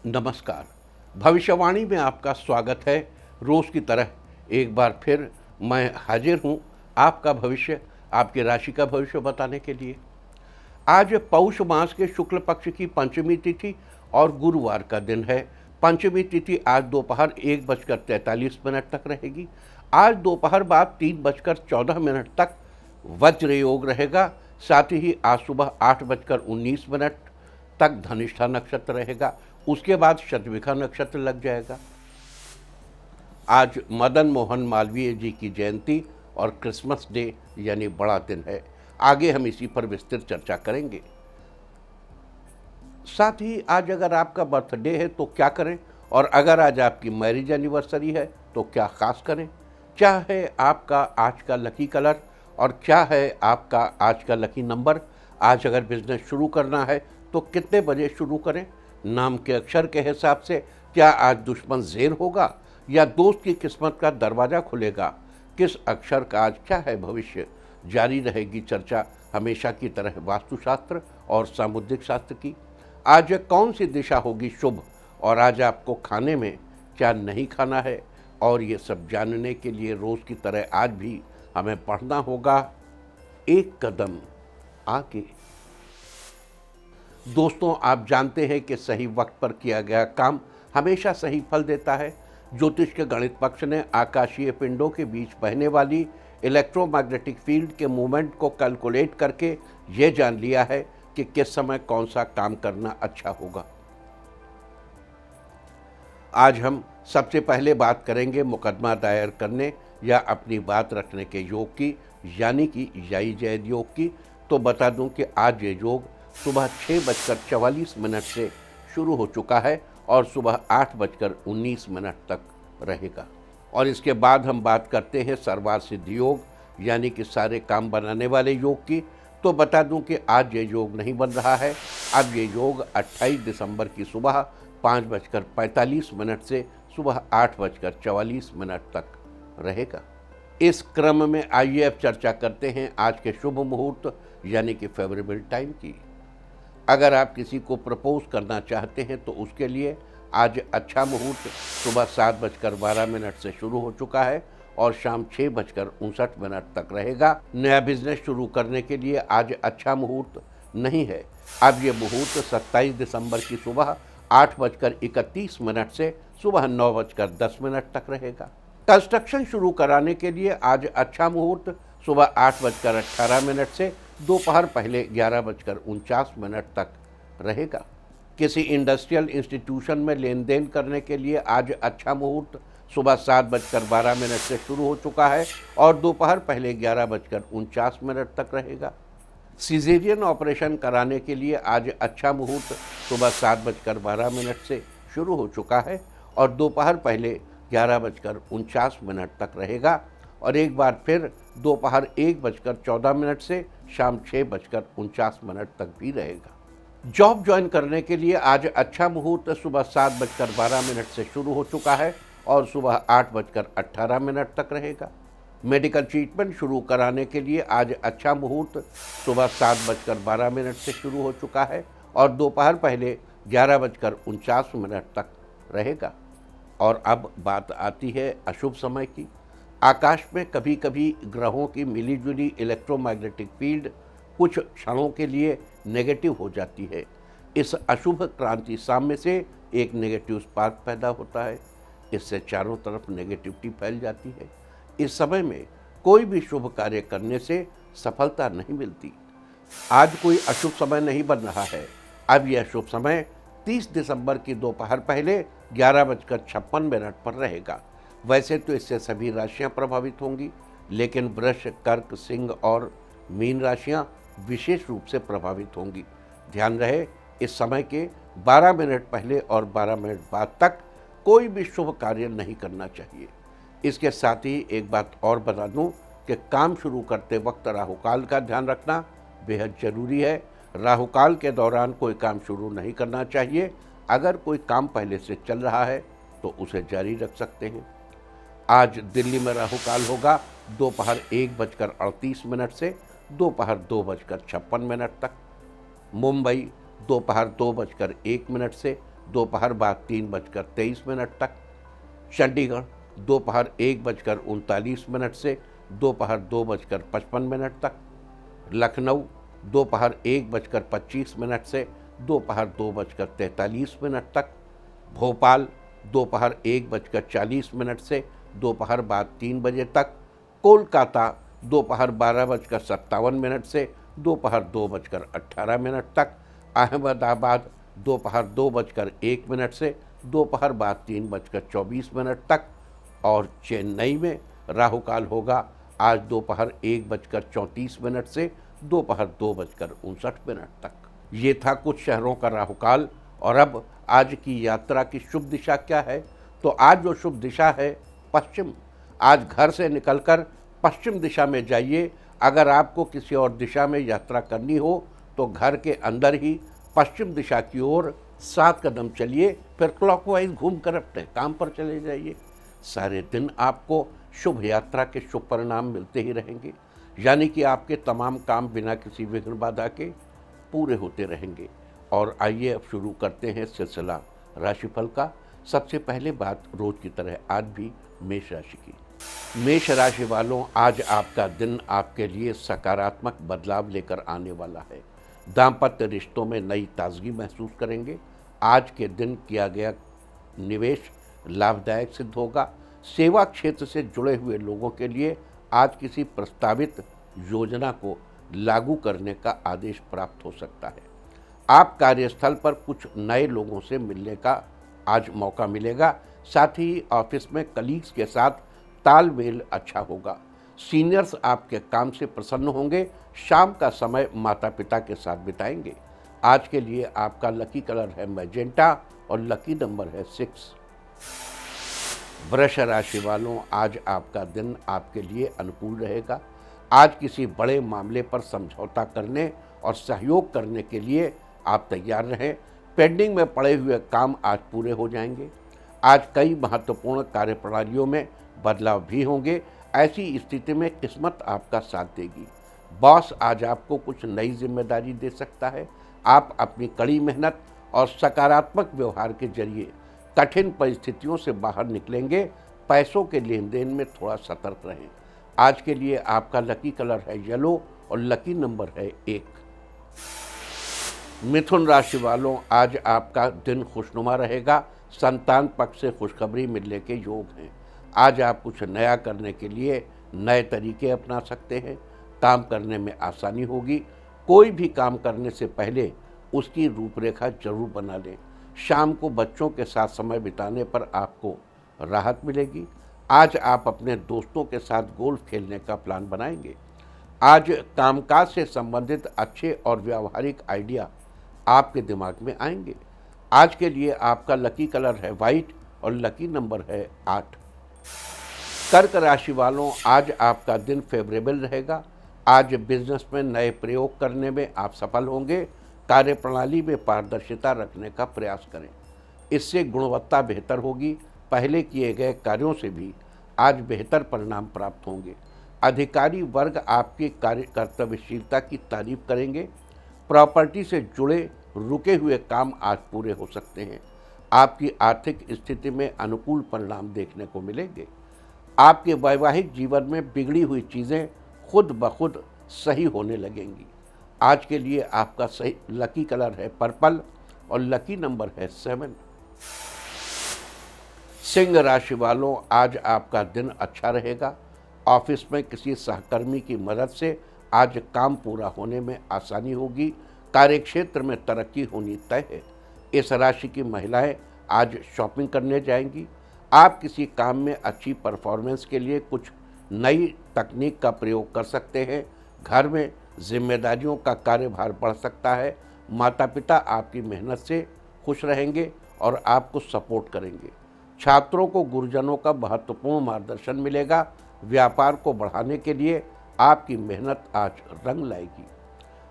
नमस्कार। भविष्यवाणी में आपका स्वागत है। रोज़ की तरह एक बार फिर मैं हाजिर हूँ आपका भविष्य, आपकी राशि का भविष्य बताने के लिए। आज पौष मास के शुक्ल पक्ष की पंचमी तिथि और गुरुवार का दिन है। पंचमी तिथि आज दोपहर 1:43 तक रहेगी। आज दोपहर बाद 3:14 तक वज्र योग रहेगा। साथ ही आज सुबह 8:19 तक धनिष्ठा नक्षत्र रहेगा। उसके बाद शतभिखा नक्षत्र लग जाएगा। आज मदन मोहन मालवीय जी की जयंती और क्रिसमस डे यानी बड़ा दिन है। आगे हम इसी पर विस्तृत चर्चा करेंगे। साथ ही आज अगर आपका बर्थडे है तो क्या करें, और अगर आज आपकी मैरिज एनिवर्सरी है तो क्या खास करें। क्या है आपका आज का लकी कलर और क्या है आपका आज का लकी नंबर। आज अगर बिजनेस शुरू करना है तो कितने बजे शुरू करें। नाम के अक्षर के हिसाब से क्या आज दुश्मन ज़ेर होगा या दोस्त की किस्मत का दरवाज़ा खुलेगा। किस अक्षर का आज क्या है भविष्य। जारी रहेगी चर्चा हमेशा की तरह वास्तुशास्त्र और सामुद्रिक शास्त्र की। आज कौन सी दिशा होगी शुभ और आज आपको खाने में क्या नहीं खाना है, और ये सब जानने के लिए रोज़ की तरह आज भी हमें पढ़ना होगा एक कदम आगे। दोस्तों, आप जानते हैं कि सही वक्त पर किया गया काम हमेशा सही फल देता है। ज्योतिष के गणित पक्ष ने आकाशीय पिंडों के बीच बहने वाली इलेक्ट्रोमैग्नेटिक फील्ड के मूवमेंट को कैलकुलेट करके ये जान लिया है कि किस समय कौन सा काम करना अच्छा होगा। आज हम सबसे पहले बात करेंगे मुकदमा दायर करने या अपनी बात रखने के योग की, यानी कि याई जैद योग की। तो बता दूं कि आज ये योग सुबह 6:44 से शुरू हो चुका है और सुबह 8:19 तक रहेगा। और इसके बाद हम बात करते हैं सर्वार्थ सिद्धि योग, यानी कि सारे काम बनाने वाले योग की। तो बता दूं कि आज ये योग नहीं बन रहा है। अब ये योग 28 दिसंबर की सुबह 5:45 से सुबह 8:44 तक रहेगा। इस क्रम में आइए अब चर्चा करते हैं आज के शुभ मुहूर्त यानी कि फेवरेबल टाइम की। अगर आप किसी को प्रपोज करना चाहते हैं तो उसके लिए आज अच्छा मुहूर्त सुबह 7:12 से शुरू हो चुका है और शाम 6:59 तक रहेगा। नया बिजनेस शुरू करने के लिए आज अच्छा मुहूर्त नहीं है। अब ये मुहूर्त 27 दिसंबर की सुबह 8:31 से सुबह 9:10 तक रहेगा। कंस्ट्रक्शन शुरू कराने के लिए आज अच्छा मुहूर्त सुबह 8:18 से दोपहर पहले 11:49 तक रहेगा। किसी इंडस्ट्रियल इंस्टीट्यूशन में लेन देन करने के लिए आज अच्छा मुहूर्त सुबह 7:12 से शुरू हो चुका है और दोपहर पहले 11:49 तक रहेगा। सीजेरियन ऑपरेशन कराने के लिए आज अच्छा मुहूर्त सुबह 7:12 से शुरू हो चुका है और दोपहर पहले 11:49 तक रहेगा। और एक बार फिर दोपहर 1:14 से शाम 6:49 तक भी रहेगा। जॉब ज्वाइन करने के लिए आज अच्छा मुहूर्त सुबह 7:12 से शुरू हो चुका है और सुबह 8:18 तक रहेगा। मेडिकल ट्रीटमेंट शुरू कराने के लिए आज अच्छा मुहूर्त सुबह 7:12 से शुरू हो चुका है और दोपहर पहले 11:49 तक रहेगा। और अब बात आती है अशुभ समय की। आकाश में कभी कभी ग्रहों की मिलीजुली इलेक्ट्रोमैग्नेटिक फील्ड कुछ क्षणों के लिए नेगेटिव हो जाती है। इस अशुभ क्रांति साम्य से एक नेगेटिव स्पार्क पैदा होता है। इससे चारों तरफ नेगेटिविटी फैल जाती है। इस समय में कोई भी शुभ कार्य करने से सफलता नहीं मिलती। आज कोई अशुभ समय नहीं बन रहा है। अब यह शुभ समय 30 दिसंबर की दोपहर पहले 11:56 पर रहेगा। वैसे तो इससे सभी राशियां प्रभावित होंगी, लेकिन वृष, कर्क, सिंह और मीन राशियां विशेष रूप से प्रभावित होंगी। ध्यान रहे, इस समय के 12 मिनट पहले और 12 मिनट बाद तक कोई भी शुभ कार्य नहीं करना चाहिए। इसके साथ ही एक बात और बता दूं कि काम शुरू करते वक्त राहुकाल का ध्यान रखना बेहद जरूरी है। राहुकाल के दौरान कोई काम शुरू नहीं करना चाहिए। अगर कोई काम पहले से चल रहा है तो उसे जारी रख सकते हैं। आज दिल्ली में राहुकाल होगा दोपहर 1:38 से दोपहर 2:56 तक। मुंबई दोपहर 2:01 से दोपहर बाद 3:23 तक, चंडीगढ़ दोपहर 1:39 से दोपहर 2:55 तक, लखनऊ दोपहर 1:25 से दोपहर 2:43 तक, भोपाल दोपहर 1:40 से दोपहर बाद 3 बजे तक, कोलकाता दोपहर 12:57 से दोपहर 2:18 तक, अहमदाबाद दोपहर 2:01 से दोपहर बाद 3:24 तक और चेन्नई में राहुकाल होगा आज दोपहर 1:34 से दोपहर 2:59 तक। ये था कुछ शहरों का राहुकाल। और अब आज की यात्रा की शुभ दिशा क्या है? तो आज जो शुभ दिशा है पश्चिम। आज घर से निकलकर पश्चिम दिशा में जाइए। अगर आपको किसी और दिशा में यात्रा करनी हो तो घर के अंदर ही पश्चिम दिशा की ओर 7 कदम चलिए, फिर क्लॉकवाइज घूमकर अपने काम पर चले जाइए। सारे दिन आपको शुभ यात्रा के शुभ परिणाम मिलते ही रहेंगे, यानी कि आपके तमाम काम बिना किसी विघ्न बाधा के पूरे होते रहेंगे। और आइए अब शुरू करते हैं सिलसिला राशिफल का। सबसे पहले बात रोज की तरह आज भी मेष राशि की। मेष राशि वालों, आज आपका दिन आपके लिए सकारात्मक बदलाव लेकर आने वाला है। दाम्पत्य रिश्तों में नई ताजगी महसूस करेंगे। आज के दिन किया गया निवेश लाभदायक सिद्ध होगा। सेवा क्षेत्र से जुड़े हुए लोगों के लिए आज किसी प्रस्तावित योजना को लागू करने का आदेश प्राप्त हो सकता है। आप कार्यस्थल पर कुछ नए लोगों से मिलने का आज मौका मिलेगा। साथ ही ऑफिस में कलीग्स के साथ तालमेल अच्छा होगा। सीनियर्स आपके काम से प्रसन्न होंगे। शाम का समय माता पिता के साथ बिताएंगे। आज के लिए आपका लकी कलर है मैजेंटा और लकी नंबर है 6। वृष राशि वालों, आज आपका दिन आपके लिए अनुकूल रहेगा। आज किसी बड़े मामले पर समझौता करने और सहयोग करने के लिए आप तैयार रहें। पेंडिंग में पड़े हुए काम आज पूरे हो जाएंगे। आज कई महत्वपूर्ण कार्यप्रणालियों में बदलाव भी होंगे। ऐसी स्थिति में किस्मत आपका साथ देगी। बॉस आज आपको कुछ नई जिम्मेदारी दे सकता है। आप अपनी कड़ी मेहनत और सकारात्मक व्यवहार के जरिए कठिन परिस्थितियों से बाहर निकलेंगे। पैसों के लेन देन में थोड़ा सतर्क रहें। आज के लिए आपका लकी कलर है येलो और लकी नंबर है 1। मिथुन राशि वालों, आज आपका दिन खुशनुमा रहेगा। संतान पक्ष से खुशखबरी मिलने के योग हैं। आज आप कुछ नया करने के लिए नए तरीके अपना सकते हैं। काम करने में आसानी होगी। कोई भी काम करने से पहले उसकी रूपरेखा जरूर बना लें। शाम को बच्चों के साथ समय बिताने पर आपको राहत मिलेगी। आज आप अपने दोस्तों के साथ गोल्फ खेलने का प्लान बनाएंगे। आज कामकाज से संबंधित अच्छे और व्यावहारिक आइडिया आपके दिमाग में आएंगे। आज के लिए आपका लकी कलर है वाइट और लकी नंबर है 8। कर्क राशि वालों, आज आपका दिन फेवरेबल रहेगा। आज बिजनेस में नए प्रयोग करने में आप सफल होंगे। कार्यप्रणाली में पारदर्शिता रखने का प्रयास करें। इससे गुणवत्ता बेहतर होगी। पहले किए गए कार्यों से भी आज बेहतर परिणाम प्राप्त होंगे। अधिकारी वर्ग आपकी कार्य कर्तव्यशीलता की तारीफ करेंगे। प्रॉपर्टी से जुड़े रुके हुए काम आज पूरे हो सकते हैं। आपकी आर्थिक स्थिति में अनुकूल परिणाम देखने को मिलेंगे। आपके वैवाहिक जीवन में बिगड़ी हुई चीज़ें खुद ब खुद सही होने लगेंगी। आज के लिए आपका सही लकी कलर है पर्पल और लकी नंबर है 7। सिंह राशि वालों, आज आपका दिन अच्छा रहेगा। ऑफिस में किसी सहकर्मी की मदद से आज काम पूरा होने में आसानी होगी। कार्यक्षेत्र में तरक्की होनी तय है। इस राशि की महिलाएं आज शॉपिंग करने जाएंगी। आप किसी काम में अच्छी परफॉर्मेंस के लिए कुछ नई तकनीक का प्रयोग कर सकते हैं। घर में जिम्मेदारियों का कार्यभार बढ़ सकता है। माता पिता आपकी मेहनत से खुश रहेंगे और आपको सपोर्ट करेंगे। छात्रों को गुरुजनों का महत्वपूर्ण मार्गदर्शन मिलेगा। व्यापार को बढ़ाने के लिए आपकी मेहनत आज रंग लाएगी।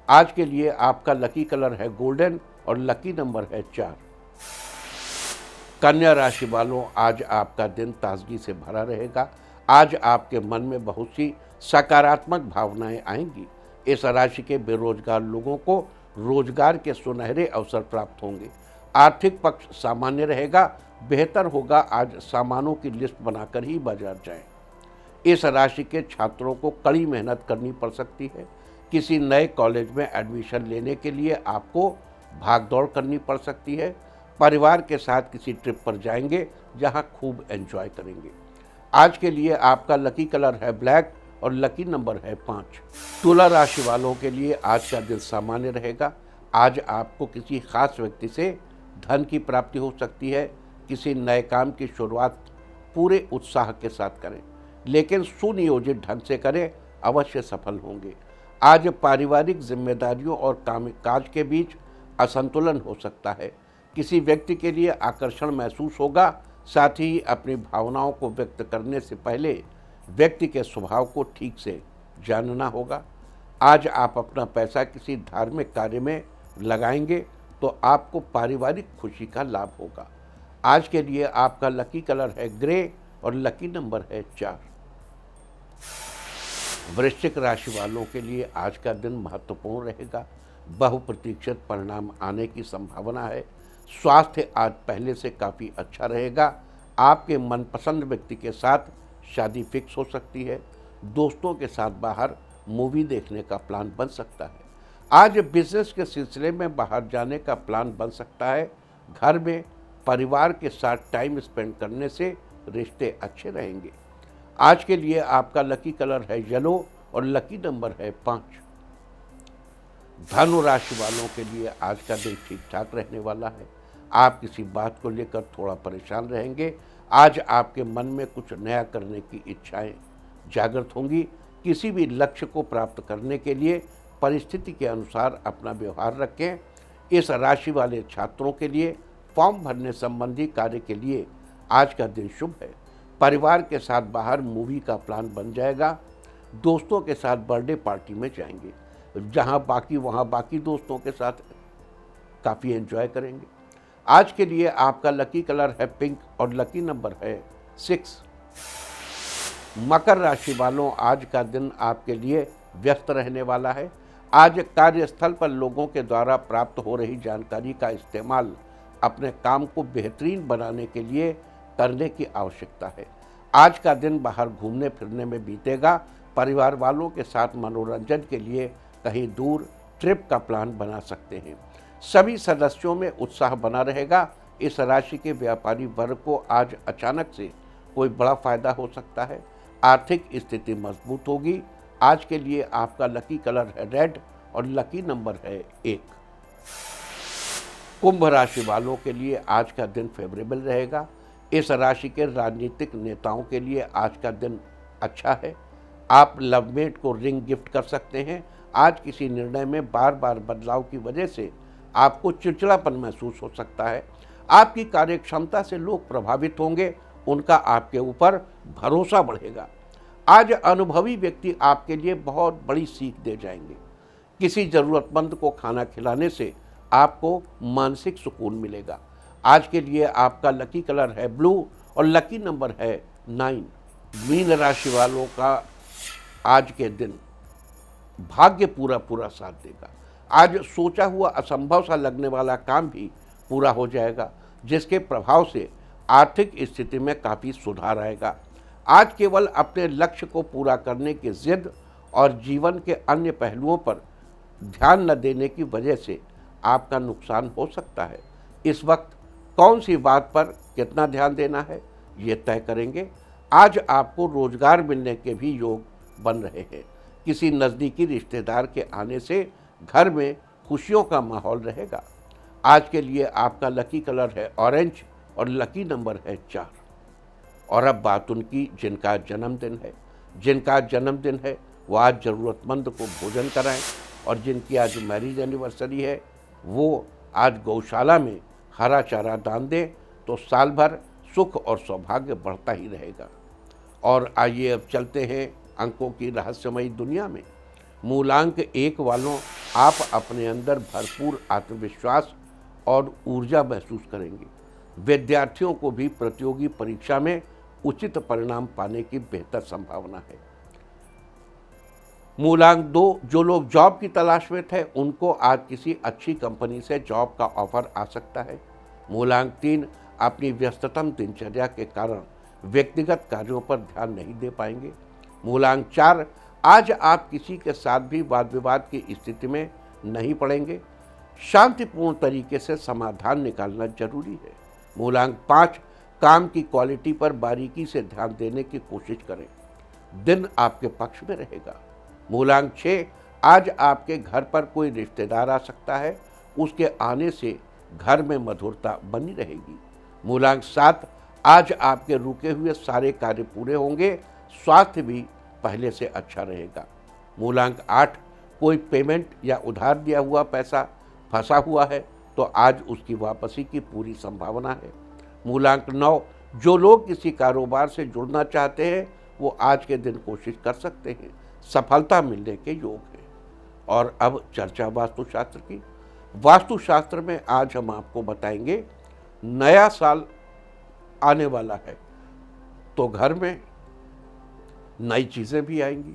आज के लिए आपका लकी कलर है गोल्डन और लकी नंबर है 4। कन्या राशि वालों, आज आपका दिन ताजगी से भरा रहेगा। आज आपके मन में बहुत सी सकारात्मक भावनाएं आएंगी। इस राशि के बेरोजगार लोगों को रोजगार के सुनहरे अवसर प्राप्त होंगे। आर्थिक पक्ष सामान्य रहेगा। बेहतर होगा आज सामानों की लिस्ट बनाकर ही बाजार जाएं। इस राशि के छात्रों को कड़ी मेहनत करनी पड़ सकती है। किसी नए कॉलेज में एडमिशन लेने के लिए आपको भागदौड़ करनी पड़ सकती है। परिवार के साथ किसी ट्रिप पर जाएंगे जहां खूब एंजॉय करेंगे। आज के लिए आपका लकी कलर है ब्लैक और लकी नंबर है 5। तुला राशि वालों के लिए आज का दिन सामान्य रहेगा। आज आपको किसी खास व्यक्ति से धन की प्राप्ति हो सकती है। किसी नए काम की शुरुआत पूरे उत्साह के साथ करें, लेकिन सुनियोजित ढंग से करें, अवश्य सफल होंगे। आज पारिवारिक जिम्मेदारियों और कामकाज के बीच असंतुलन हो सकता है। किसी व्यक्ति के लिए आकर्षण महसूस होगा। साथ ही अपनी भावनाओं को व्यक्त करने से पहले व्यक्ति के स्वभाव को ठीक से जानना होगा। आज आप अपना पैसा किसी धार्मिक कार्य में लगाएंगे तो आपको पारिवारिक खुशी का लाभ होगा। आज के लिए आपका लकी कलर है ग्रे और लकी नंबर है 4। वृश्चिक राशि वालों के लिए आज का दिन महत्वपूर्ण रहेगा। बहुप्रतीक्षित परिणाम आने की संभावना है। स्वास्थ्य आज पहले से काफ़ी अच्छा रहेगा। आपके मनपसंद व्यक्ति के साथ शादी फिक्स हो सकती है। दोस्तों के साथ बाहर मूवी देखने का प्लान बन सकता है। आज बिजनेस के सिलसिले में बाहर जाने का प्लान बन सकता है। घर में परिवार के साथ टाइम स्पेंड करने से रिश्ते अच्छे रहेंगे। आज के लिए आपका लकी कलर है येलो और लकी नंबर है 5। धनु राशि वालों के लिए आज का दिन ठीक ठाक रहने वाला है। आप किसी बात को लेकर थोड़ा परेशान रहेंगे। आज आपके मन में कुछ नया करने की इच्छाएं जागृत होंगी। किसी भी लक्ष्य को प्राप्त करने के लिए परिस्थिति के अनुसार अपना व्यवहार रखें। इस राशि वाले छात्रों के लिए फॉर्म भरने संबंधी कार्य के लिए आज का दिन शुभ है। परिवार के साथ बाहर मूवी का प्लान बन जाएगा। दोस्तों के साथ बर्थडे पार्टी में जाएंगे, जहां बाकी वहां बाकी दोस्तों के साथ काफ़ी एंजॉय करेंगे। आज के लिए आपका लकी कलर है पिंक और लकी नंबर है 6। मकर राशि वालों, आज का दिन आपके लिए व्यस्त रहने वाला है। आज कार्यस्थल पर लोगों के द्वारा प्राप्त हो रही जानकारी का इस्तेमाल अपने काम को बेहतरीन बनाने के लिए करने की आवश्यकता है। आज का दिन बाहर घूमने फिरने में बीतेगा। परिवार वालों के साथ मनोरंजन के लिए कहीं दूर ट्रिप का प्लान बना सकते हैं। सभी सदस्यों में उत्साह बना रहेगा। इस राशि के व्यापारी वर्ग को आज अचानक से कोई बड़ा फायदा हो सकता है। आर्थिक स्थिति मजबूत होगी। आज के लिए आपका लकी कलर है रेड और लकी नंबर है 1। कुंभ राशि वालों के लिए आज का दिन फेवरेबल रहेगा। इस राशि के राजनीतिक नेताओं के लिए आज का दिन अच्छा है। आप लवमेट को रिंग गिफ्ट कर सकते हैं। आज किसी निर्णय में बार बार बदलाव की वजह से आपको चिड़चिड़ापन महसूस हो सकता है। आपकी कार्यक्षमता से लोग प्रभावित होंगे। उनका आपके ऊपर भरोसा बढ़ेगा। आज अनुभवी व्यक्ति आपके लिए बहुत बड़ी सीख दे जाएंगे। किसी ज़रूरतमंद को खाना खिलाने से आपको मानसिक सुकून मिलेगा। आज के लिए आपका लकी कलर है ब्लू और लकी नंबर है 9। मीन राशि वालों का आज के दिन भाग्य पूरा साथ देगा। आज सोचा हुआ असंभव सा लगने वाला काम भी पूरा हो जाएगा, जिसके प्रभाव से आर्थिक स्थिति में काफ़ी सुधार आएगा। आज केवल अपने लक्ष्य को पूरा करने की जिद और जीवन के अन्य पहलुओं पर ध्यान न देने की वजह से आपका नुकसान हो सकता है। इस वक्त कौन सी बात पर कितना ध्यान देना है, ये तय करेंगे। आज आपको रोजगार मिलने के भी योग बन रहे हैं। किसी नज़दीकी रिश्तेदार के आने से घर में खुशियों का माहौल रहेगा। आज के लिए आपका लकी कलर है ऑरेंज और लकी नंबर है 4। और अब बात उनकी जिनका जन्मदिन है वो आज ज़रूरतमंद को भोजन कराएं। और जिनकी आज मैरिज एनिवर्सरी है वो आज गौशाला में हरा चारा दान दें, तो साल भर सुख और सौभाग्य बढ़ता ही रहेगा। और आइए अब चलते हैं अंकों की रहस्यमयी दुनिया में। मूलांक 1 वालों, आप अपने अंदर भरपूर आत्मविश्वास और ऊर्जा महसूस करेंगे। विद्यार्थियों को भी प्रतियोगी परीक्षा में उचित परिणाम पाने की बेहतर संभावना है। मूलांक 2, जो लोग जॉब की तलाश में थे उनको आज किसी अच्छी कंपनी से जॉब का ऑफर आ सकता है। मूलांक 3, अपनी व्यस्ततम दिनचर्या के कारण व्यक्तिगत कार्यों पर ध्यान नहीं दे पाएंगे। मूलांक 4, आज आप किसी के साथ भी वाद विवाद की स्थिति में नहीं पड़ेंगे। शांतिपूर्ण तरीके से समाधान निकालना जरूरी है। मूलांक 5, काम की क्वालिटी पर बारीकी से ध्यान देने की कोशिश करें। दिन आपके पक्ष में रहेगा। मूलांक 6, आज आपके घर पर कोई रिश्तेदार आ सकता है, उसके आने से घर में मधुरता बनी रहेगी। मूलांक 7, आज आपके रुके हुए सारे कार्य पूरे होंगे, स्वास्थ्य भी पहले से अच्छा रहेगा। मूलांक 8, कोई पेमेंट या उधार दिया हुआ पैसा फंसा हुआ है तो आज उसकी वापसी की पूरी संभावना है। मूलांक 9, जो लोग किसी कारोबार से जुड़ना चाहते हैं वो आज के दिन कोशिश कर सकते हैं, सफलता मिलने के योग है। और अब चर्चा वास्तुशास्त्र की। वास्तुशास्त्र में आज हम आपको बताएंगे, नया साल आने वाला है तो घर में नई चीज़ें भी आएंगी,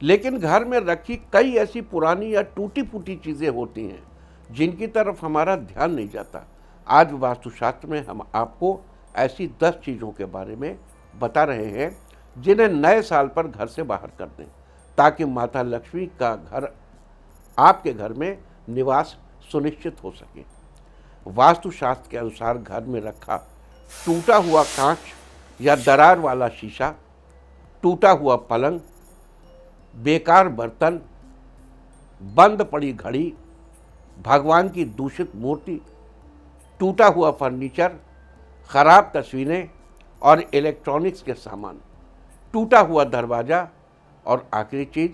लेकिन घर में रखी कई ऐसी पुरानी या टूटी फूटी चीज़ें होती हैं जिनकी तरफ हमारा ध्यान नहीं जाता। आज वास्तुशास्त्र में हम आपको ऐसी 10 चीज़ों के बारे में बता रहे हैं जिन्हें नए साल पर घर से बाहर कर दें, ताकि माता लक्ष्मी का घर आपके घर में निवास सुनिश्चित हो सके। वास्तुशास्त्र के अनुसार घर में रखा टूटा हुआ कांच या दरार वाला शीशा, टूटा हुआ पलंग, बेकार बर्तन, बंद पड़ी घड़ी, भगवान की दूषित मूर्ति, टूटा हुआ फर्नीचर, खराब तस्वीरें और इलेक्ट्रॉनिक्स के सामान, टूटा हुआ दरवाज़ा और आखिरी चीज़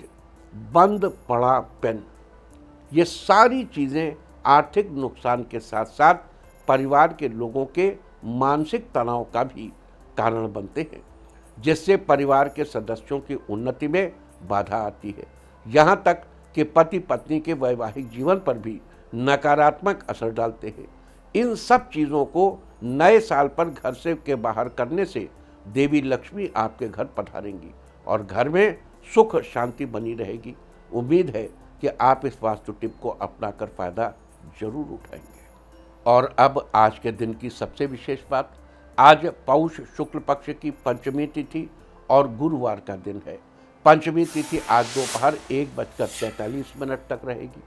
बंद पड़ा पेन, ये सारी चीज़ें आर्थिक नुकसान के साथ साथ परिवार के लोगों के मानसिक तनाव का भी कारण बनते हैं, जिससे परिवार के सदस्यों की उन्नति में बाधा आती है। यहाँ तक कि पति पत्नी के वैवाहिक जीवन पर भी नकारात्मक असर डालते हैं। इन सब चीज़ों को नए साल पर घर से के बाहर करने से देवी लक्ष्मी आपके घर पधारेंगी और घर में सुख शांति बनी रहेगी। उम्मीद है कि आप इस वास्तु टिप को अपनाकर फायदा जरूर उठाएंगे। और अब आज के दिन की सबसे विशेष बात, आज पौष शुक्ल पक्ष की पंचमी तिथि और गुरुवार का दिन है। पंचमी तिथि आज दोपहर 1:43 तक रहेगी।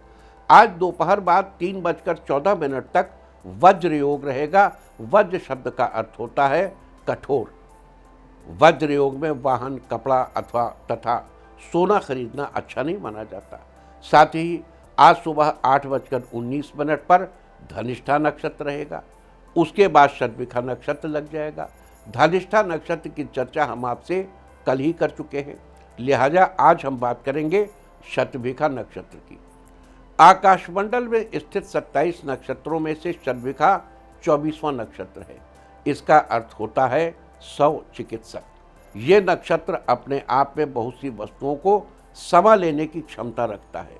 आज दोपहर बाद 3:14 तक वज्र योग रहेगा। वज्र शब्द का अर्थ होता है कठोर। वज्र योग में वाहन, कपड़ा अथवा तथा सोना खरीदना अच्छा नहीं माना जाता। साथ ही आज सुबह 8:19 पर धनिष्ठा नक्षत्र रहेगा। उसके बाद शतभिखा नक्षत्र लग जाएगा। धनिष्ठा नक्षत्र की चर्चा हम आपसे कल ही कर चुके हैं, लिहाजा आज हम बात करेंगे शतभिखा नक्षत्र की। आकाशमंडल में स्थित 27 नक्षत्रों में से शतभिखा 24वां नक्षत्र है। इसका अर्थ होता है शव चिकित्सक। ये नक्षत्र अपने आप में बहुत सी वस्तुओं को समा लेने की क्षमता रखता है।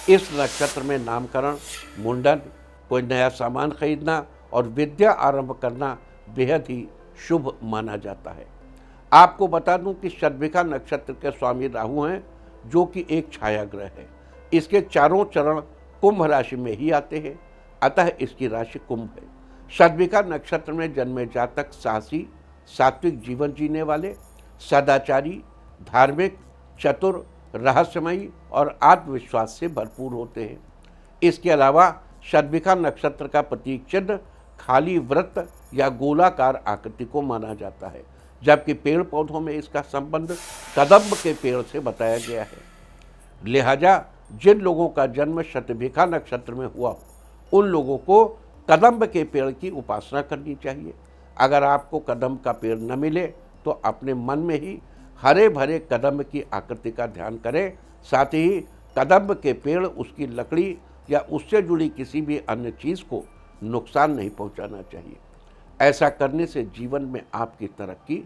इस नक्षत्र में नामकरण, मुंडन, कोई नया सामान खरीदना और विद्या आरंभ करना बेहद ही शुभ माना जाता है। आपको बता दूं कि शतभिखा नक्षत्र के स्वामी राहु हैं, जो कि एक छाया ग्रह है। इसके चारों चरण कुंभ राशि में ही आते हैं, अतः इसकी राशि कुंभ है। शतभिखा नक्षत्र में जन्मे जातक साहसी, सात्विक जीवन जीने वाले, सदाचारी, धार्मिक, चतुर, रहस्यमयी और आत्मविश्वास से भरपूर होते हैं। इसके अलावा शतभिखा नक्षत्र का प्रतीक चिन्ह खाली वृत्त या गोलाकार आकृति को माना जाता है, जबकि पेड़ पौधों में इसका संबंध कदम्ब के पेड़ से बताया गया है। लिहाजा जिन लोगों का जन्म शतभिखा नक्षत्र में हुआ, उन लोगों को कदम्ब के पेड़ की उपासना करनी चाहिए। अगर आपको कदम्ब का पेड़ न मिले तो अपने मन में ही हरे भरे कदम्ब की आकृति का ध्यान करें। साथ ही कदम्ब के पेड़, उसकी लकड़ी या उससे जुड़ी किसी भी अन्य चीज़ को नुकसान नहीं पहुंचाना चाहिए। ऐसा करने से जीवन में आपकी तरक्की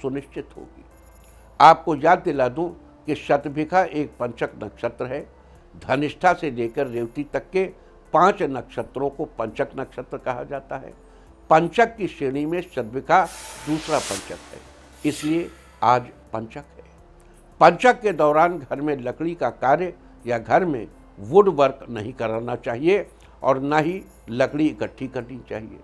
सुनिश्चित होगी। आपको याद दिला दूं कि शतभिखा एक पंचक नक्षत्र है। धनिष्ठा से लेकर रेवती तक के 5 नक्षत्रों को पंचक नक्षत्र कहा जाता है। पंचक की श्रेणी में शतभिखा दूसरा पंचक है, इसलिए आज पंचक है। पंचक के दौरान घर में लकड़ी का कार्य या घर में वुड वर्क नहीं कराना चाहिए और न ही लकड़ी इकट्ठी करनी चाहिए।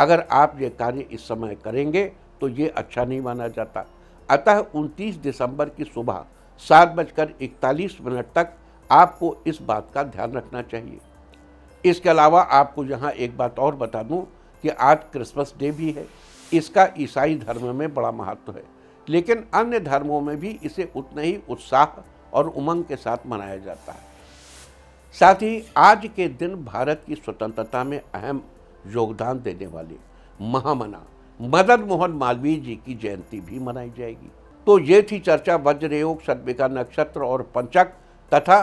अगर आप ये कार्य इस समय करेंगे तो ये अच्छा नहीं माना जाता। अतः 29 दिसंबर की सुबह 7:41 तक आपको इस बात का ध्यान रखना चाहिए। इसके अलावा आपको यहाँ एक बात और बता दूँ कि आज क्रिसमस डे भी है। इसका ईसाई धर्म में बड़ा महत्व है, लेकिन अन्य धर्मों में भी इसे उतने ही उत्साह और उमंग के साथ मनाया जाता है। साथ ही आज के दिन भारत की स्वतंत्रता में अहम योगदान देने वाले महामना मदन मोहन मालवीय जी की जयंती भी मनाई जाएगी। तो ये थी चर्चा वज्रयोग, शतभिखा नक्षत्र और पंचक तथा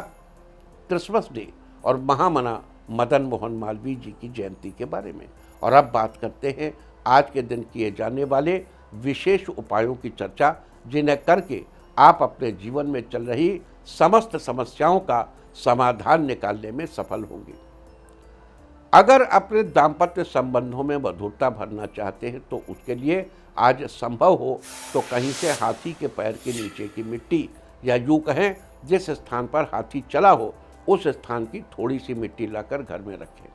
क्रिसमस डे और महामना मदन मोहन मालवीय जी की जयंती के बारे में। और अब बात करते हैं आज के दिन किए जाने वाले विशेष उपायों की चर्चा, जिन्हें करके आप अपने जीवन में चल रही समस्त समस्याओं का समाधान निकालने में सफल होंगे। अगर अपने दाम्पत्य संबंधों में मधुरता भरना चाहते हैं तो उसके लिए आज संभव हो तो कहीं से हाथी के पैर के नीचे की मिट्टी, या यूँ कहें जिस स्थान पर हाथी चला हो उस स्थान की थोड़ी सी मिट्टी लाकर घर में रखें।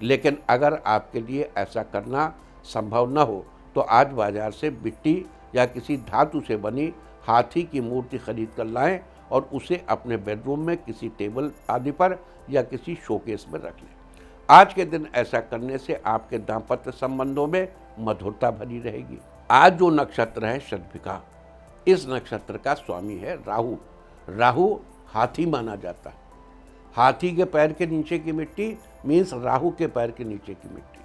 लेकिन अगर आपके लिए ऐसा करना संभव न हो तो आज बाजार से मिट्टी या किसी धातु से बनी हाथी की मूर्ति खरीद कर लाएं और उसे अपने बेडरूम में किसी टेबल आदि पर या किसी शोकेस में रख लें। आज के दिन ऐसा करने से आपके दाम्पत्य संबंधों में मधुरता भरी रहेगी। आज जो नक्षत्र है शतभिखा, इस नक्षत्र का स्वामी है राहु। राहु हाथी माना जाता है। हाथी के पैर के नीचे की मिट्टी मीन्स राहु के पैर के नीचे की मिट्टी।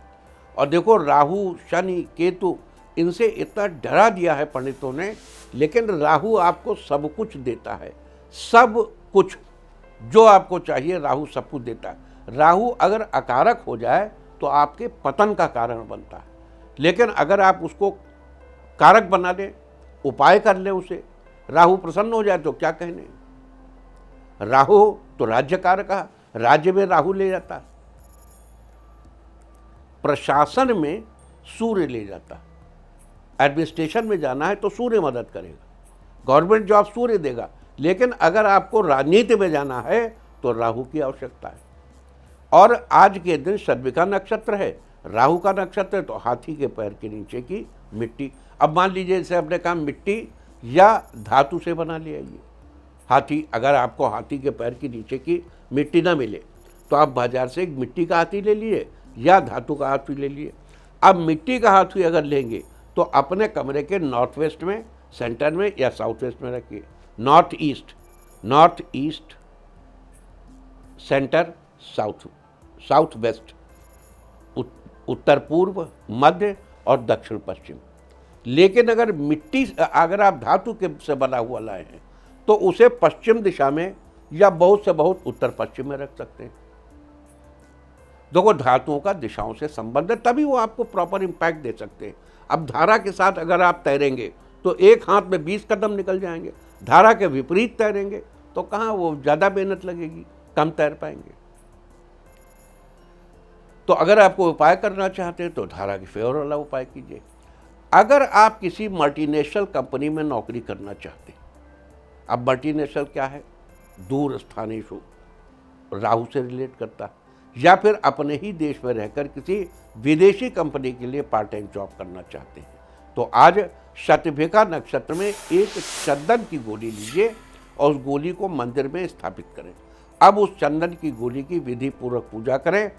और देखो, राहु, शनि, केतु, इनसे इतना डरा दिया है पंडितों ने, लेकिन राहु आपको सब कुछ देता है। सब कुछ जो आपको चाहिए राहु सब कुछ देता है। राहु अगर अकारक हो जाए तो आपके पतन का कारण बनता है, लेकिन अगर आप उसको कारक बना दें, उपाय कर ले उसे, राहु प्रसन्न हो जाए तो क्या कहने। राहु तो राज्य कारक है, राज्य में राहु ले जाता है, प्रशासन में सूर्य ले जाता है। एडमिनिस्ट्रेशन में जाना है तो सूर्य मदद करेगा, गवर्नमेंट जॉब सूर्य देगा। लेकिन अगर आपको राजनीति में जाना है तो राहु की आवश्यकता है। और आज के दिन शतभिखा नक्षत्र है, राहु का नक्षत्र है, तो हाथी के पैर के नीचे की मिट्टी। अब मान लीजिए जैसे आपने कहा मिट्टी या धातु से बना लिया ये हाथी। अगर आपको हाथी के पैर के नीचे की मिट्टी ना मिले तो आप बाजार से एक मिट्टी का हाथी ले लिए या धातु का हाथी ले लिए। अब मिट्टी का हाथी अगर लेंगे तो अपने कमरे के नॉर्थ वेस्ट में, सेंटर में या साउथ वेस्ट में रखिए। North east, centre, south west, उत्तर पूर्व, मध्य और दक्षिण पश्चिम। लेकिन अगर मिट्टी, अगर आप धातु के से बना हुआ लाए हैं तो उसे पश्चिम दिशा में या बहुत से बहुत उत्तर पश्चिम में रख सकते हैं। देखो, धातुओं का दिशाओं से संबंध है, तभी वो आपको प्रॉपर इम्पैक्ट दे सकते हैं। अब धारा के साथ अगर आप तैरेंगे तो एक हाथ में 20 कदम निकल जाएंगे, धारा के विपरीत तैरेंगे तो कहाँ वो ज़्यादा मेहनत लगेगी, कम तैर पाएंगे। तो अगर आपको उपाय करना चाहते हैं तो धारा के फेवर वाला उपाय कीजिए। अगर आप किसी मल्टीनेशनल कंपनी में नौकरी करना चाहते हैं, अब मल्टीनेशनल क्या है, दूर स्थानेषु, राहु से रिलेट करता है, या फिर अपने ही देश में रहकर किसी विदेशी कंपनी के लिए पार्ट टाइम जॉब करना चाहते हैं, तो आज शतभिखा नक्षत्र में एक चंदन की गोली लीजिए और उस गोली को मंदिर में स्थापित करें। अब उस चंदन की गोली की विधि पूर्वक पूजा करें।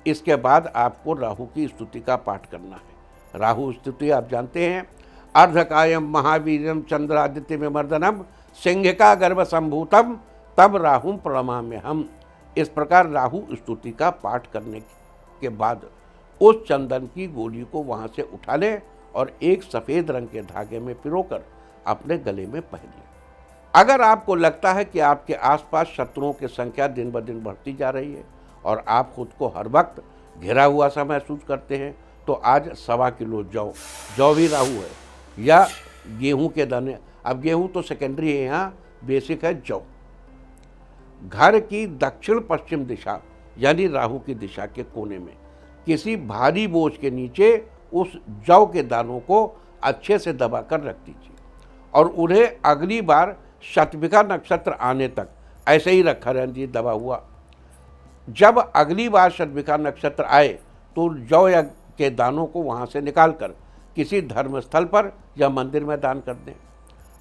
इसके बाद आपको राहु की स्तुति का पाठ करना है। राहु स्तुति आप जानते हैं, अर्धकायम महावीरम चंद्रादित्य में मर्दनम सिंहिका गर्भ संभूतम तब राहुम प्रणमाम्यहम्। इस प्रकार राहु स्तुति का पाठ करने के बाद उस चंदन की गोली को वहाँ से उठा लें और एक सफ़ेद रंग के धागे में पिरोकर अपने गले में पहन लें। अगर आपको लगता है कि आपके आसपास शत्रुओं की संख्या दिन ब दिन बढ़ती जा रही है और आप खुद को हर वक्त घिरा हुआ सा महसूस करते हैं, तो आज 1.25 किलो जौ भी राहु है, या गेहूं के दाने। अब गेहूं तो सेकेंडरी है, यहाँ बेसिक है जौ। घर की दक्षिण पश्चिम दिशा यानी राहु की दिशा के कोने में किसी भारी बोझ के नीचे उस जौ के दानों को अच्छे से दबाकर रख दीजिए और उन्हें अगली बार शतभिखा नक्षत्र आने तक ऐसे ही रखा रहने दीजिए दबा हुआ। जब अगली बार शतभिखा नक्षत्र आए तो जौ या के दानों को वहाँ से निकाल कर किसी धर्मस्थल पर या मंदिर में दान कर दें।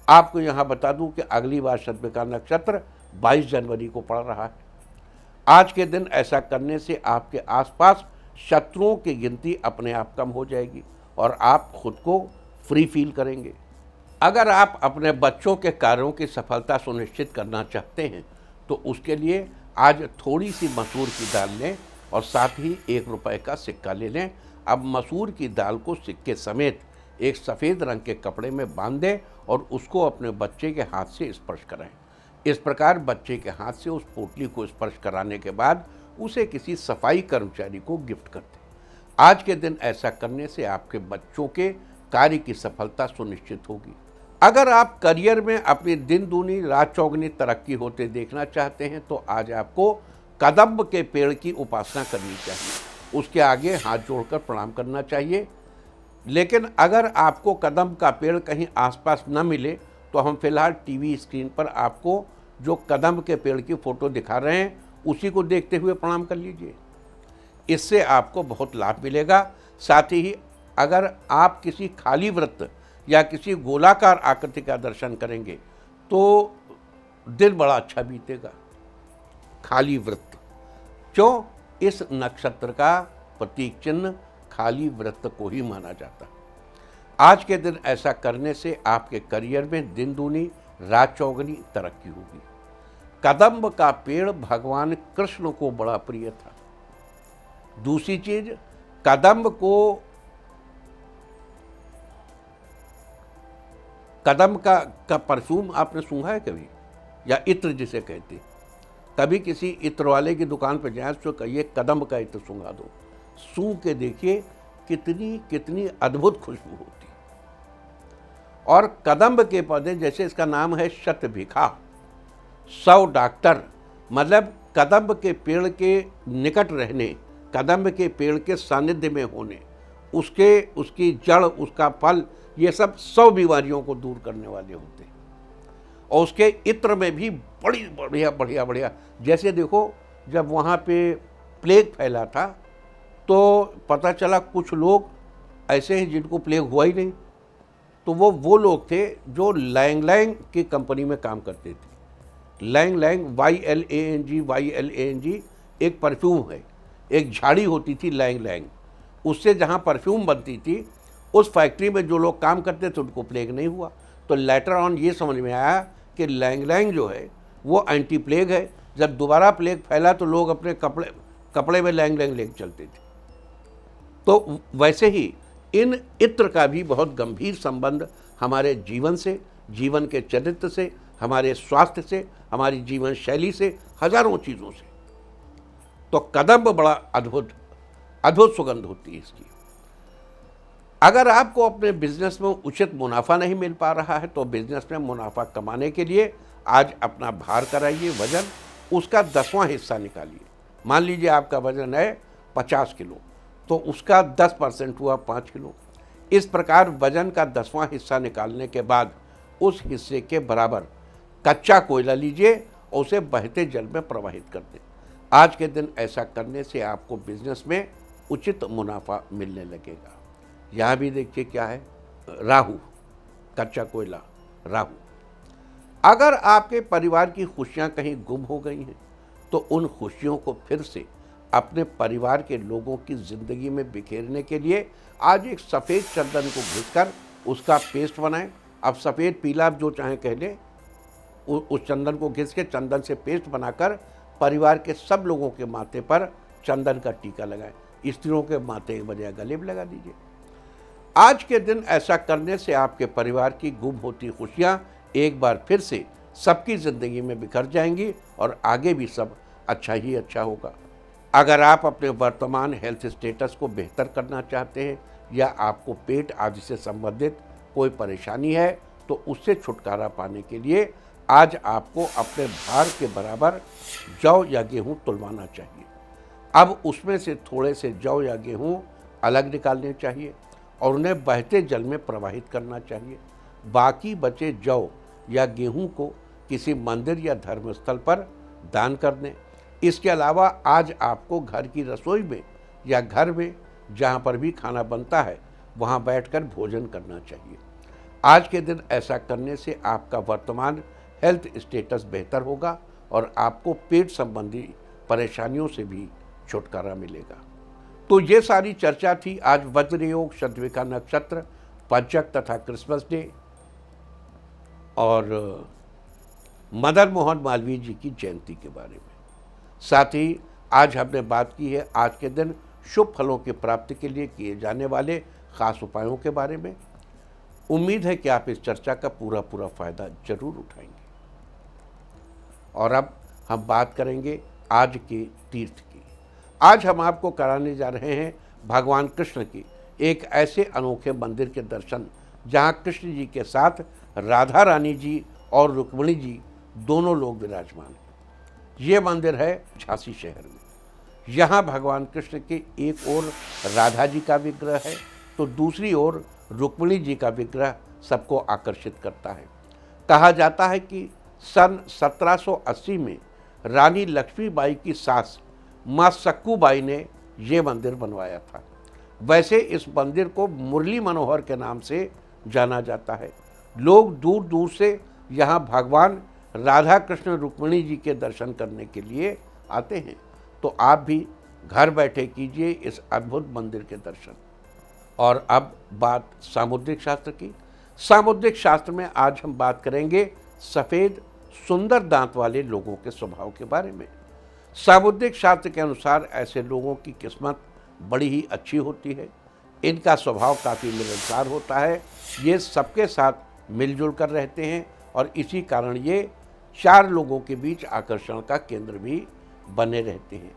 आपको यहाँ बता दूं कि अगली बार शतभिखा नक्षत्र 22 जनवरी को पड़ रहा है। आज के दिन ऐसा करने से आपके आसपास शत्रुओं की गिनती अपने आप कम हो जाएगी और आप खुद को फ्री फील करेंगे। अगर आप अपने बच्चों के कार्यों की सफलता सुनिश्चित करना चाहते हैं तो उसके लिए आज थोड़ी सी मसूर की दाल लें और साथ ही 1 रुपए का सिक्का ले लें। अब मसूर की दाल को सिक्के समेत एक सफ़ेद रंग के कपड़े में बांध दें और उसको अपने बच्चे के हाथ से स्पर्श कराएं। इस प्रकार बच्चे के हाथ से उस पोटली को स्पर्श कराने के बाद उसे किसी सफाई कर्मचारी को गिफ्ट कर दें। आज के दिन ऐसा करने से आपके बच्चों के कार्य की सफलता सुनिश्चित होगी। अगर आप करियर में अपनी दिन दूनी रात चौगुनी तरक्की होते देखना चाहते हैं तो आज आपको कदम्ब के पेड़ की उपासना करनी चाहिए, उसके आगे हाथ जोड़कर प्रणाम करना चाहिए। लेकिन अगर आपको कदम्ब का पेड़ कहीं आसपास न मिले तो हम फिलहाल टीवी स्क्रीन पर आपको जो कदम्ब के पेड़ की फ़ोटो दिखा रहे हैं उसी को देखते हुए प्रणाम कर लीजिए, इससे आपको बहुत लाभ मिलेगा। साथ ही अगर आप किसी खाली वृत्त या किसी गोलाकार आकृति का दर्शन करेंगे तो दिन बड़ा अच्छा बीतेगा। खाली वृत्त, क्यों? इस नक्षत्र का प्रतीक चिन्ह खाली वृत्त को ही माना जाता है। आज के दिन ऐसा करने से आपके करियर में दिन दूनी रात चौगुनी तरक्की होगी। कदम्ब का पेड़ भगवान कृष्ण को बड़ा प्रिय था। दूसरी चीज, कदम्ब का परफ्यूम आपने सूंघा है कभी, या इत्र जिसे कहते हैं? कभी किसी इत्र वाले की दुकान पर जाए तो कहिए कदम्ब का इत्र सूंघा दो, सूंघ के देखिए कितनी अद्भुत खुशबू होती। और कदम्ब के पौधे, जैसे इसका नाम है शतभिखा, 100 डॉक्टर, मतलब कदम्ब के पेड़ के निकट रहने, कदम्ब के पेड़ के सानिध्य में होने, उसकी जड़, उसका फल, ये सब 100 बीमारियों को दूर करने वाले होते हैं। और उसके इत्र में भी बड़ी बढ़िया, जैसे देखो जब वहाँ पे प्लेग फैला था तो पता चला कुछ लोग ऐसे हैं जिनको प्लेग हुआ ही नहीं, तो वो लोग थे जो लैंग लैंग की कंपनी में काम करते थे। लैंग लैंग YLANG एक परफ्यूम है, एक झाड़ी होती थी लैंग लैंग, उससे जहाँ परफ्यूम बनती थी उस फैक्ट्री में जो लोग काम करते थे उनको प्लेग नहीं हुआ। तो लेटर ऑन ये समझ में आया कि लैंग लैंग जो है वो एंटी प्लेग है। जब दोबारा प्लेग फैला तो लोग अपने कपड़े में लैंग लैंग लेके चलते थे। तो वैसे ही इन इत्र का भी बहुत गंभीर संबंध हमारे जीवन से, जीवन के चरित्र से, हमारे स्वास्थ्य से, हमारी जीवन शैली से, हजारों चीज़ों से। तो कदम्ब बड़ा अद्भुत सुगंध होती है इसकी। अगर आपको अपने बिजनेस में उचित मुनाफा नहीं मिल पा रहा है तो बिजनेस में मुनाफा कमाने के लिए आज अपना भार कराइए, वजन, उसका 10वां हिस्सा निकालिए। मान लीजिए आपका वजन है 50 किलो, तो उसका 10% हुआ 5 किलो। इस प्रकार वजन का 10वां हिस्सा निकालने के बाद उस हिस्से के बराबर कच्चा कोयला लीजिए और उसे बहते जल में प्रवाहित कर दें। आज के दिन ऐसा करने से आपको बिजनेस में उचित मुनाफा मिलने लगेगा। यहाँ भी देखिए क्या है, राहु, कच्चा कोयला, राहु। अगर आपके परिवार की खुशियाँ कहीं गुम हो गई हैं तो उन खुशियों को फिर से अपने परिवार के लोगों की ज़िंदगी में बिखेरने के लिए आज एक सफ़ेद चंदन को घिसकर उसका पेस्ट बनाएं। अब सफ़ेद पीला जो चाहे कह लें, उस चंदन को घिस के चंदन से पेस्ट बनाकर परिवार के सब लोगों के माथे पर चंदन का टीका लगाएं। स्त्रियों के माथे के बजाय गले में लगा दीजिए। आज के दिन ऐसा करने से आपके परिवार की गुम होती खुशियाँ एक बार फिर से सबकी ज़िंदगी में बिखर जाएंगी और आगे भी सब अच्छा ही अच्छा होगा। अगर आप अपने वर्तमान हेल्थ स्टेटस को बेहतर करना चाहते हैं या आपको पेट आदि से संबंधित कोई परेशानी है तो उससे छुटकारा पाने के लिए आज आपको अपने भार के बराबर जौ या गेहूं तुलवाना चाहिए। अब उसमें से थोड़े से जौ या गेहूं अलग निकालने चाहिए और उन्हें बहते जल में प्रवाहित करना चाहिए। बाकी बचे जौ या गेहूं को किसी मंदिर या धर्मस्थल पर दान कर दें। इसके अलावा आज आपको घर की रसोई में या घर में जहाँ पर भी खाना बनता है वहाँ बैठकर भोजन करना चाहिए। आज के दिन ऐसा करने से आपका वर्तमान हेल्थ स्टेटस बेहतर होगा और आपको पेट संबंधी परेशानियों से भी छुटकारा मिलेगा। तो ये सारी चर्चा थी आज वज्र योग, शतविका नक्षत्र, पंचक तथा क्रिसमस डे और मदन मोहन मालवीय जी की जयंती के बारे में। साथ ही आज हमने बात की है आज के दिन शुभ फलों की प्राप्ति के लिए किए जाने वाले खास उपायों के बारे में। उम्मीद है कि आप इस चर्चा का पूरा फायदा जरूर उठाएंगे। और अब हम बात करेंगे आज के तीर्थ की। आज हम आपको कराने जा रहे हैं भगवान कृष्ण की एक ऐसे अनोखे मंदिर के दर्शन जहां कृष्ण जी के साथ राधा रानी जी और रुक्मिणी जी दोनों लोग विराजमान हैं। ये मंदिर है झांसी शहर में। यहाँ भगवान कृष्ण के एक ओर राधा जी का विग्रह है तो दूसरी ओर रुक्मिणी जी का विग्रह सबको आकर्षित करता है। कहा जाता है कि सन 1780 में रानी लक्ष्मीबाई की सास माँ सक्कूबाई ने ये मंदिर बनवाया था। वैसे इस मंदिर को मुरली मनोहर के नाम से जाना जाता है। लोग दूर दूर से यहाँ भगवान राधा कृष्ण रुक्मिणी जी के दर्शन करने के लिए आते हैं। तो आप भी घर बैठे कीजिए इस अद्भुत मंदिर के दर्शन। और अब बात सामुद्रिक शास्त्र की। सामुद्रिक शास्त्र में आज हम बात करेंगे सफ़ेद सुंदर दांत वाले लोगों के स्वभाव के बारे में। सामुद्रिक शास्त्र के अनुसार ऐसे लोगों की किस्मत बड़ी ही अच्छी होती है। इनका स्वभाव काफ़ी मिलनसार होता है। ये सबके साथ मिलजुल कर रहते हैं और इसी कारण ये चार लोगों के बीच आकर्षण का केंद्र भी बने रहते हैं।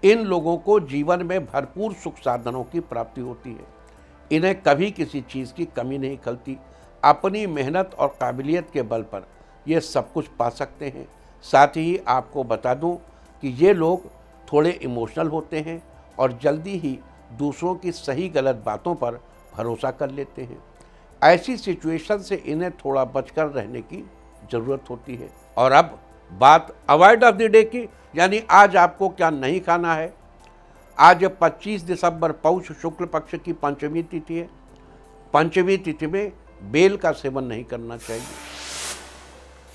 इन लोगों को जीवन में भरपूर सुख साधनों की प्राप्ति होती है। इन्हें कभी किसी चीज़ की कमी नहीं खलती। अपनी मेहनत और काबिलियत के बल पर ये सब कुछ पा सकते हैं। साथ ही आपको बता दूं कि ये लोग थोड़े इमोशनल होते हैं और जल्दी ही दूसरों की सही गलत बातों पर भरोसा कर लेते हैं। ऐसी सिचुएशन से इन्हें थोड़ा बचकर रहने की ज़रूरत होती है। और अब बात अवॉइड ऑफ द डे की, यानी आज आपको क्या नहीं खाना है। आज 25 दिसंबर पौष शुक्ल पक्ष की पंचमी तिथि है। पंचमी तिथि में बेल का सेवन नहीं करना चाहिए।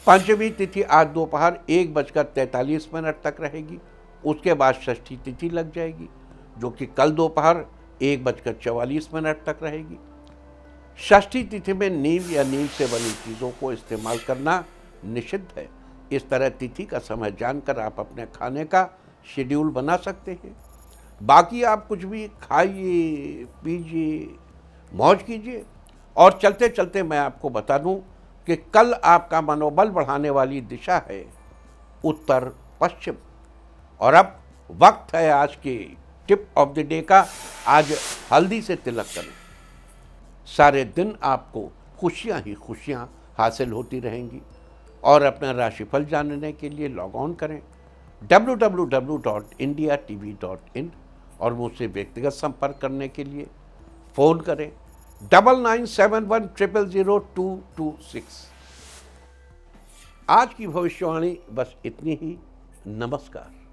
पंचमी तिथि आज दोपहर 1:43 तक रहेगी। उसके बाद षष्ठी तिथि लग जाएगी जो कि कल दोपहर 1:44 तक रहेगी। षष्ठी तिथि में नीम या नीम से बनी चीज़ों को इस्तेमाल करना निषिद्ध है। इस तरह तिथि का समय जानकर आप अपने खाने का शेड्यूल बना सकते हैं। बाकी आप कुछ भी खाइए, पीजिए, मौज कीजिए। और चलते चलते मैं आपको बता दूं कि कल आपका मनोबल बढ़ाने वाली दिशा है उत्तर पश्चिम। और अब वक्त है आज के टिप ऑफ द डे का। आज हल्दी से तिलक करें। सारे दिन आपको खुशियां ही खुशियां हासिल होती रहेंगी। और अपना राशिफल जानने के लिए लॉग ऑन करें www.indiatv.in और मुझसे व्यक्तिगत संपर्क करने के लिए फ़ोन करें 9971000226। आज की भविष्यवाणी बस इतनी ही। नमस्कार।